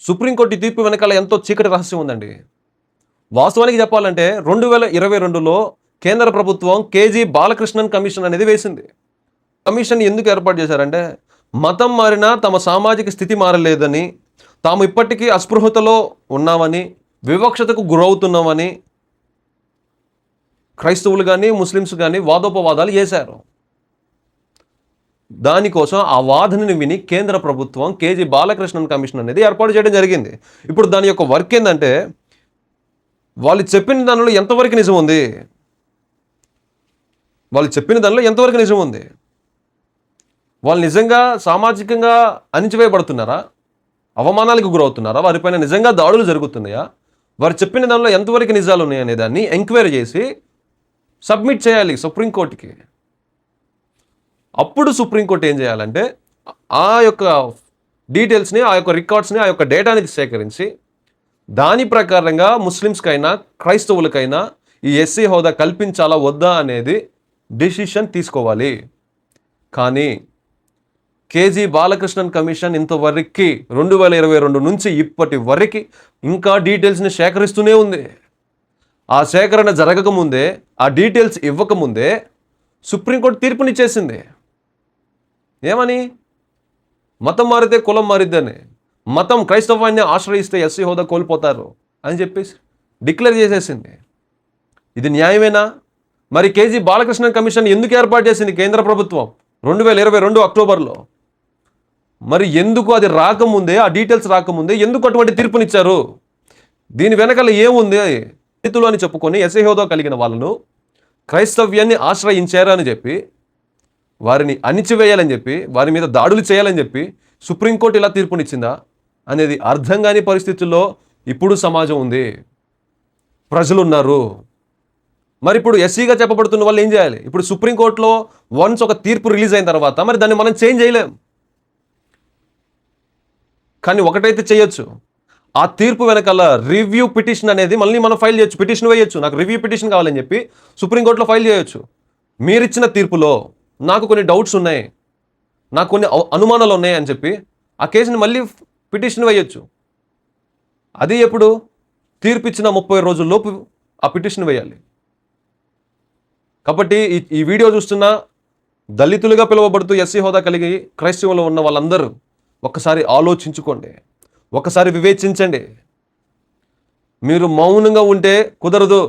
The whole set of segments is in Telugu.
సుప్రీంకోర్టు ఈ తీర్పు వెనకాల ఎంతో చీకటి రహస్యం ఉందండి. వాస్తవానికి చెప్పాలంటే 2022లో కేంద్ర ప్రభుత్వం కేజీ బాలకృష్ణన్ కమిషన్ అనేది వేసింది. కమిషన్ ఎందుకు ఏర్పాటు చేశారంటే, మతం మారినా తమ సామాజిక స్థితి మారలేదని, తాము ఇప్పటికీ అస్పృహతలో ఉన్నామని, వివక్షతకు గురవుతున్నామని క్రైస్తవులు కానీ, ముస్లిమ్స్ కానీ వాదోపవాదాలు చేశారు. దానికోసం ఆ వాదనని విని కేంద్ర ప్రభుత్వం కేజీ బాలకృష్ణన్ కమిషన్ అనేది ఏర్పాటు చేయడం జరిగింది. ఇప్పుడు దాని యొక్క వర్క్ ఏంటంటే, వాళ్ళు చెప్పిన దానిలో ఎంతవరకు నిజం ఉంది, వాళ్ళు నిజంగా సామాజికంగా అణిచివేయబడుతున్నారా, అవమానాలకు గురవుతున్నారా, వారిపైన నిజంగా దాడులు జరుగుతున్నాయా, వారు చెప్పిన దానిలో ఎంతవరకు నిజాలు ఉన్నాయి అనే దాన్ని ఎంక్వైరీ చేసి సబ్మిట్ చేయాలి సుప్రీంకోర్టుకి. అప్పుడు సుప్రీంకోర్టు ఏం చేయాలంటే, ఆ యొక్క డీటెయిల్స్ని, ఆ యొక్క రికార్డ్స్ని, ఆ యొక్క డేటాని సేకరించి దాని ప్రకారంగా ముస్లిమ్స్కైనా క్రైస్తవులకైనా ఈ ఎస్సీ హోదా కల్పించాలా వద్దా అనేది డిసిషన్ తీసుకోవాలి. కానీ కేజీ బాలకృష్ణన్ కమిషన్ ఇంతవరకు 2022 నుంచి ఇప్పటి వరకు ఇంకా డీటెయిల్స్ని సేకరిస్తూనే ఉంది. ఆ సేకరణ జరగకముందే, ఆ డీటెయిల్స్ ఇవ్వకముందే సుప్రీంకోర్టు తీర్పునిచ్చేసింది. ఏమని? మతం మారితే కులం మారిద్దని, మతం క్రైస్తవాన్ని ఆశ్రయిస్తే ఎస్సీ హోదా కోల్పోతారు అని చెప్పేసి డిక్లేర్ చేసేసింది. ఇది న్యాయమేనా? మరి కేజీ బాలకృష్ణ కమిషన్ ఎందుకు ఏర్పాటు చేసింది కేంద్ర ప్రభుత్వం 2022 అక్టోబర్లో? మరి ఎందుకు అది రాకముందే, ఆ డీటెయిల్స్ రాకముందే ఎందుకు అటువంటి తీర్పునిచ్చారు? దీని వెనకాల ఏముంది? రైతులు అని చెప్పుకొని ఎస్సీ హోదా కలిగిన వాళ్ళను క్రైస్తవ్యాన్ని ఆశ్రయించారు అని చెప్పి, వారిని అణిచివేయాలని చెప్పి, వారి మీద దాడులు చేయాలని చెప్పి సుప్రీంకోర్టు ఇలా తీర్పునిచ్చిందా అనేది అర్థం కాని పరిస్థితుల్లో ఇప్పుడు సమాజం ఉంది, ప్రజలు ఉన్నారు. మరి ఇప్పుడు ఎస్సీగా చెప్పబడుతున్న వాళ్ళు ఏం చేయాలి? ఇప్పుడు సుప్రీంకోర్టులో వన్స్ ఒక తీర్పు రిలీజ్ అయిన తర్వాత మరి దాన్ని మనం చేంజ్ చేయలేం. కానీ ఒకటైతే చేయొచ్చు, ఆ తీర్పు వెనకాల రివ్యూ పిటిషన్ అనేది మళ్ళీ మనం ఫైల్ చేయొచ్చు, పిటిషన్ వేయొచ్చు. నాకు రివ్యూ పిటిషన్ కావాలని చెప్పి సుప్రీంకోర్టులో ఫైల్ చేయొచ్చు. మీరిచ్చిన తీర్పులో నాకు కొన్ని డౌట్స్ ఉన్నాయి, నాకు కొన్ని అనుమానాలు ఉన్నాయి అని చెప్పి ఆ కేసుని మళ్ళీ పిటిషన్ వేయొచ్చు. అది ఎప్పుడు? తీర్పు ఇచ్చిన 30 రోజుల్లోపు ఆ పిటిషన్ వేయాలి. కాబట్టి ఈ వీడియో చూస్తున్న దళితులుగా పిలువబడుతూ ఎస్సీ హోదా కలిగి క్రైస్తవంలో ఉన్న వాళ్ళందరూ ఒక్కసారి ఆలోచించుకోండి, ఒకసారి వివేచించండి. మీరు మౌనంగా ఉంటే కుదరదు.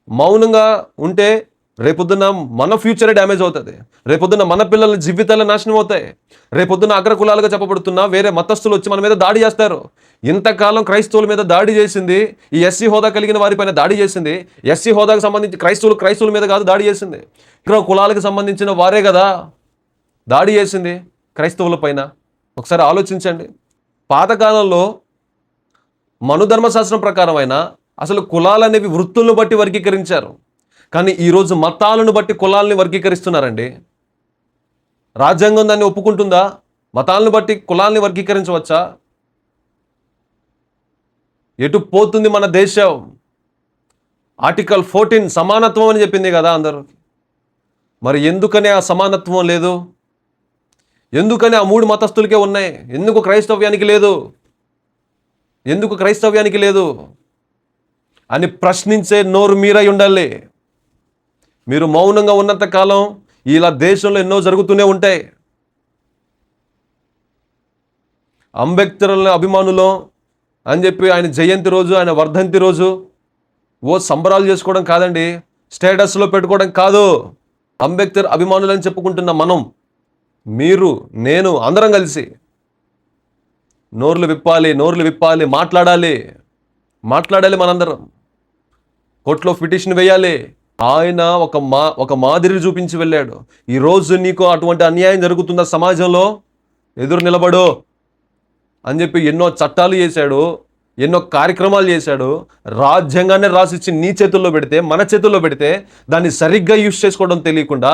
మౌనంగా ఉంటే రేపొద్దున మన ఫ్యూచరే డ్యామేజ్ అవుతుంది. రేపొద్దున మన పిల్లల జీవితాలు నాశనం అవుతాయి. రేపొద్దున అగ్రకులాలుగా చెప్పబడుతున్న వేరే మతస్థులు వచ్చి మన మీద దాడి చేస్తారు. ఇంతకాలం క్రైస్తవుల మీద దాడి చేసింది ఈ ఎస్సీ హోదా కలిగిన వారిపైన దాడి చేసింది. ఎస్సీ హోదాకు సంబంధించి క్రైస్తవుల మీద కాదు దాడి చేసింది, ఇక్కడ కులాలకు సంబంధించిన వారే కదా దాడి చేసింది క్రైస్తవుల పైన. ఒకసారి ఆలోచించండి. పాతకాలంలో మనుధర్మశాస్త్రం ప్రకారం అయినా అసలు కులాలు అనేవి వృత్తులను బట్టి వర్గీకరించారు. కానీ ఈరోజు మతాలను బట్టి కులాలని వర్గీకరిస్తున్నారండి. రాజ్యాంగం దాన్ని ఒప్పుకుంటుందా? మతాలను బట్టి కులాలని వర్గీకరించవచ్చా? ఎటు పోతుంది మన దేశం? ఆర్టికల్ 14 సమానత్వం అని చెప్పింది కదా అందరూ. మరి ఎందుకని ఆ సమానత్వం లేదు? ఎందుకని ఆ 3 మతస్థులకే ఉన్నాయి? ఎందుకు క్రైస్తవ్యానికి లేదు అని ప్రశ్నించే నోరు మీరై ఉండాలి. మీరు మౌనంగా ఉన్నంత కాలం ఇలా దేశంలో ఎన్నో జరుగుతూనే ఉంటాయి. అంబేద్కర్ అభిమానులు అని చెప్పి ఆయన జయంతి రోజు, ఆయన వర్ధంతి రోజు సంబరాలు చేసుకోవడం కాదండి, స్టేటస్లో పెట్టుకోవడం కాదు. అంబేద్కర్ అభిమానులు అని చెప్పుకుంటున్న మనం, మీరు, నేను అందరం కలిసి నోర్లు విప్పాలి, మాట్లాడాలి మనందరం. కోర్టులో పిటిషన్ వేయాలి. ఆయన ఒక మాదిరి చూపించి వెళ్ళాడు. ఈరోజు నీకు అటువంటి అన్యాయం జరుగుతున్న సమాజంలో ఎదురు నిలబడు అని చెప్పి ఎన్నో చట్టాలు చేశాడు, ఎన్నో కార్యక్రమాలు చేశాడు. రాజ్యాంగాన్ని రాసిచ్చి నీ చేతుల్లో పెడితే, మన చేతుల్లో పెడితే దాన్ని సరిగ్గా యూజ్ చేసుకోవడం తెలియకుండా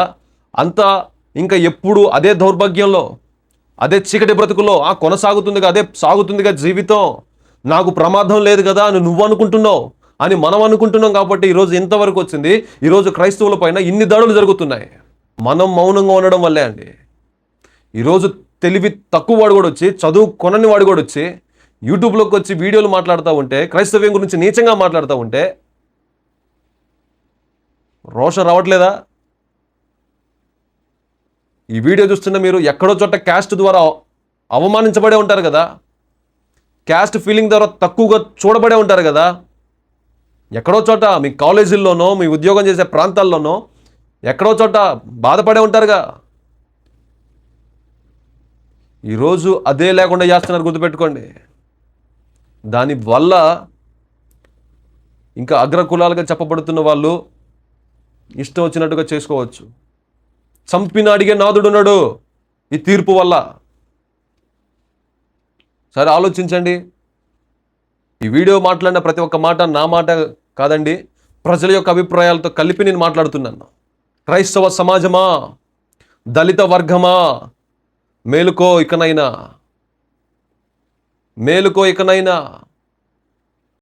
అంతా ఇంకా ఎప్పుడు అదే దౌర్భాగ్యంలో, అదే చీకటి బ్రతుకులో అదే సాగుతుందిగా జీవితం. నాకు ప్రమాదం లేదు కదా అని నువ్వు అనుకుంటున్నావు, అని మనం అనుకుంటున్నాం. కాబట్టి ఈరోజు ఇంతవరకు వచ్చింది. ఈరోజు క్రైస్తవుల పైన ఇన్ని దాడులు జరుగుతున్నాయి. మనం మౌనంగా ఉండడం వల్లే అండి. ఈరోజు తెలివి తక్కువ వాడు కూడా వచ్చి, చదువు కొనని వాడు కూడా వచ్చి యూట్యూబ్లోకి వచ్చి వీడియోలు మాట్లాడుతూ ఉంటే, క్రైస్తవ్యం గురించి నీచంగా మాట్లాడుతూ ఉంటే రోషం రావట్లేదా? ఈ వీడియో చూస్తున్న మీరు ఎక్కడో చోట క్యాస్ట్ ద్వారా అవమానించబడే ఉంటారు కదా, క్యాస్ట్ ఫీలింగ్ ద్వారా తక్కువగా చూడబడే ఉంటారు కదా, ఎక్కడో చోట మీ కాలేజీల్లోనో మీ ఉద్యోగం చేసే ప్రాంతాల్లోనో ఎక్కడో చోట బాధపడే ఉంటారుగా. ఈరోజు అదే లేకుండా చేస్తున్నారు, గుర్తుపెట్టుకోండి. దానివల్ల ఇంకా అగ్రకులాలుగా చెప్పబడుతున్న వాళ్ళు ఇష్టం వచ్చినట్టుగా చేసుకోవచ్చు. చంపిన అడిగే నాదుడున్నాడు ఈ తీర్పు వల్ల. సరే ఆలోచించండి. ఈ వీడియో మాట్లాడిన ప్రతి ఒక్క మాట నా మాట కాదండి, ప్రజల యొక్క అభిప్రాయాలతో కలిపి నేను మాట్లాడుతున్నాను. క్రైస్తవ సమాజమా, దళిత వర్గమా, మేలుకో ఇకనైనా, మేలుకో ఇకనైనా.